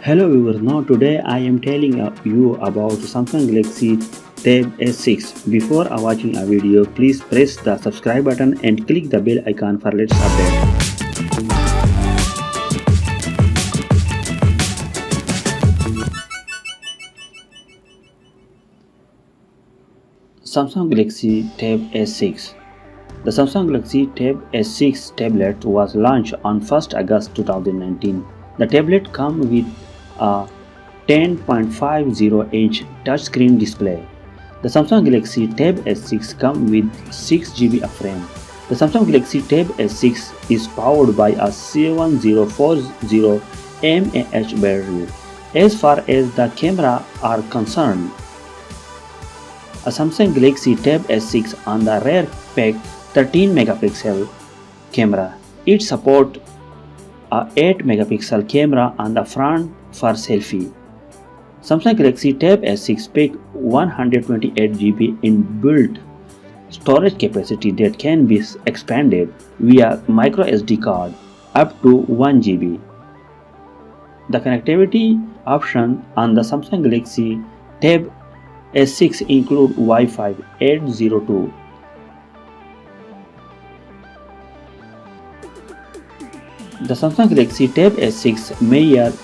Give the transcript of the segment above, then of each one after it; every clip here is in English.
Hello viewers, now today I am telling you about Samsung Galaxy Tab S6. Before watching a video, please press the subscribe button and click the bell icon for latest update. Samsung Galaxy Tab S6. The Samsung Galaxy Tab S6 tablet was launched on 1st August 2019. The tablet comes with a 10.50-inch touchscreen display. The Samsung Galaxy Tab S6 comes with 6GB of RAM. The Samsung Galaxy Tab S6 is powered by a 7040 mAh battery. As far as the camera are concerned, a Samsung Galaxy Tab S6 on the rear pack 13 megapixel camera. It supports a 8 megapixel camera on the front for selfie. Samsung Galaxy Tab S6 pack 128GB inbuilt storage capacity that can be expanded via micro SD card up to 1GB. The connectivity option on the Samsung Galaxy Tab S6 include Wi-Fi 802. The Samsung Galaxy Tab S6 measures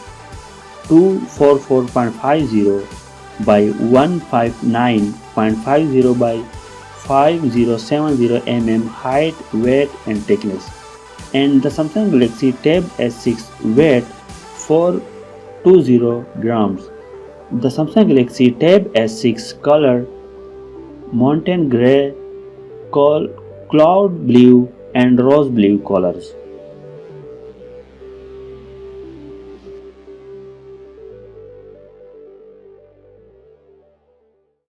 244.50 by 159.50 by 5070 mm height, weight and thickness, and the Samsung Galaxy Tab S6 weight 420 grams. The Samsung Galaxy Tab S6 color mountain gray, cloud blue and rose blue colors.